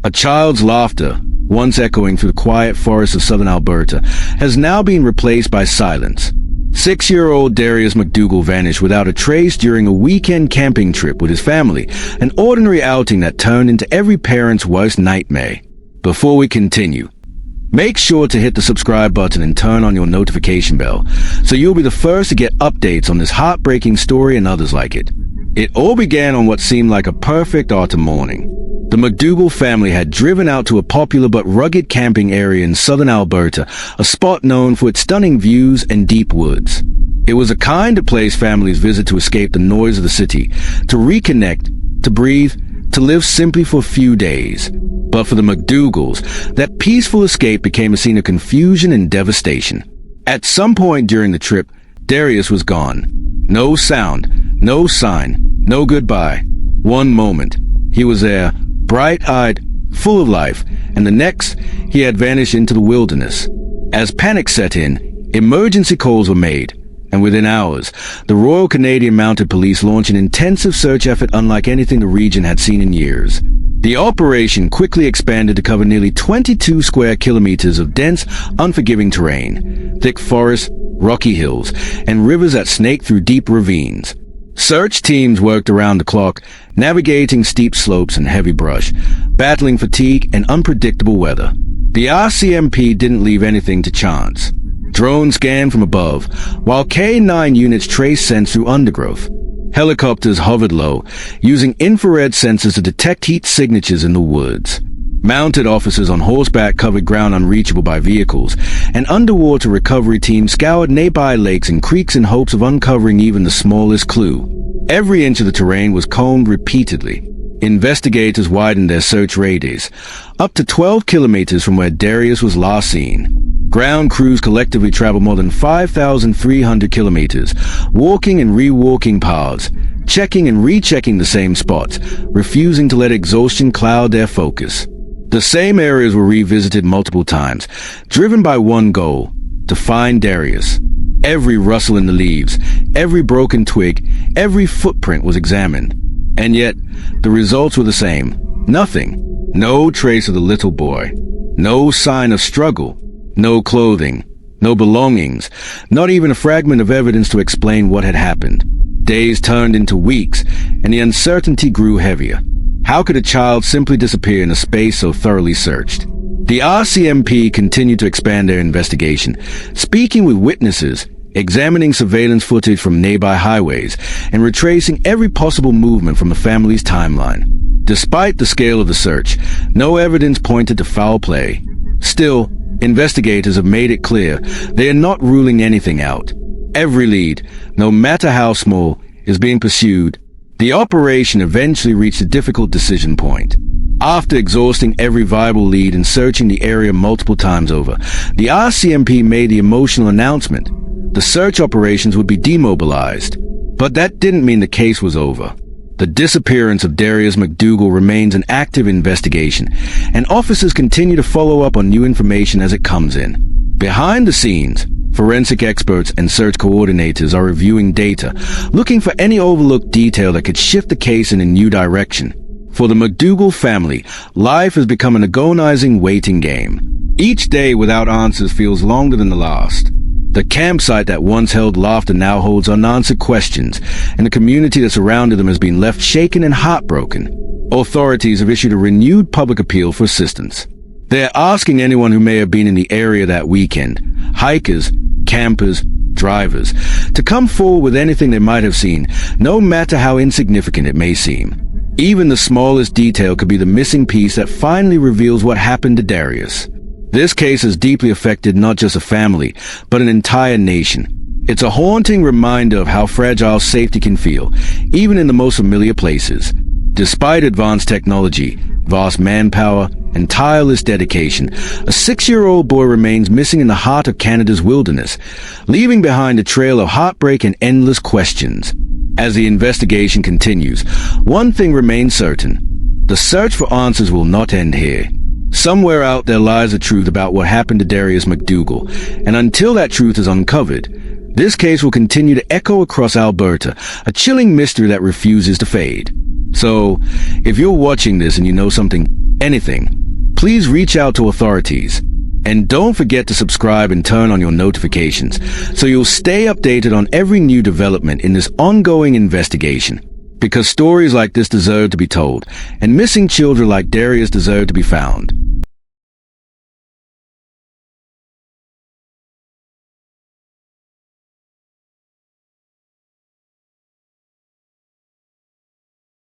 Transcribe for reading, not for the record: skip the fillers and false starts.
A child's laughter, once echoing through the quiet forests of southern Alberta, has now been replaced by silence. 6-year-old Darius MacDougall vanished without a trace during a weekend camping trip with his family, an ordinary outing that turned into every parent's worst nightmare. Before we continue, make sure to hit the subscribe button and turn on your notification bell, so you'll be the first to get updates on this heartbreaking story and others like it. It all began on what seemed like a perfect autumn morning. The MacDougall family had driven out to a popular but rugged camping area in southern Alberta, a spot known for its stunning views and deep woods. It was a kind of place families visit to escape the noise of the city, to reconnect, to breathe, to live simply for a few days. But for the MacDougalls, that peaceful escape became a scene of confusion and devastation. At some point during the trip, Darius was gone. No sound, no sign, no goodbye. One moment, he was there, bright-eyed, full of life, and the next, he had vanished into the wilderness. As panic set in, emergency calls were made, and within hours, the Royal Canadian Mounted Police launched an intensive search effort unlike anything the region had seen in years. The operation quickly expanded to cover nearly 22 square kilometers of dense, unforgiving terrain, thick forests, rocky hills, and rivers that snaked through deep ravines. Search teams worked around the clock, navigating steep slopes and heavy brush, battling fatigue and unpredictable weather. The RCMP didn't leave anything to chance. Drones scanned from above, while K-9 units traced scents through undergrowth. Helicopters hovered low, using infrared sensors to detect heat signatures in the woods. Mounted officers on horseback covered ground unreachable by vehicles, and underwater recovery teams scoured nearby lakes and creeks in hopes of uncovering even the smallest clue. Every inch of the terrain was combed repeatedly. Investigators widened their search radius, up to 12 kilometers from where Darius was last seen. Ground crews collectively traveled more than 5,300 kilometers, walking and re-walking paths, checking and rechecking the same spots, refusing to let exhaustion cloud their focus. The same areas were revisited multiple times, driven by one goal: to find Darius. Every rustle in the leaves, every broken twig, every footprint was examined. And yet, the results were the same. Nothing. No trace of the little boy. No sign of struggle. No clothing. No belongings. Not even a fragment of evidence to explain what had happened. Days turned into weeks, and the uncertainty grew heavier. How could a child simply disappear in a space so thoroughly searched? The RCMP continued to expand their investigation, speaking with witnesses, examining surveillance footage from nearby highways, and retracing every possible movement from the family's timeline. Despite the scale of the search, no evidence pointed to foul play. Still, investigators have made it clear they are not ruling anything out. Every lead, no matter how small, is being pursued. The operation eventually reached a difficult decision point. After exhausting every viable lead and searching the area multiple times over, the RCMP made the emotional announcement: the search operations would be demobilized. But that didn't mean the case was over. The disappearance of Darius MacDougall remains an active investigation, and officers continue to follow up on new information as it comes in. Behind the scenes, forensic experts and search coordinators are reviewing data, looking for any overlooked detail that could shift the case in a new direction. For the MacDougall family, life has become an agonizing waiting game. Each day without answers feels longer than the last. The campsite that once held laughter now holds unanswered questions, and the community that surrounded them has been left shaken and heartbroken. Authorities have issued a renewed public appeal for assistance. They're asking anyone who may have been in the area that weekend, hikers, campers, drivers, to come forward with anything they might have seen, no matter how insignificant it may seem. Even the smallest detail could be the missing piece that finally reveals what happened to Darius. This case has deeply affected not just a family, but an entire nation. It's a haunting reminder of how fragile safety can feel, even in the most familiar places. Despite advanced technology, vast manpower, and tireless dedication, a 6-year-old boy remains missing in the heart of Canada's wilderness, leaving behind a trail of heartbreak and endless questions. As the investigation continues, one thing remains certain: the search for answers will not end here. Somewhere out there lies the truth about what happened to Darius MacDougall, and until that truth is uncovered, this case will continue to echo across Alberta, a chilling mystery that refuses to fade. So, if you're watching this and you know something, anything, please reach out to authorities. And don't forget to subscribe and turn on your notifications so you'll stay updated on every new development in this ongoing investigation. Because stories like this deserve to be told, and missing children like Darius deserve to be found.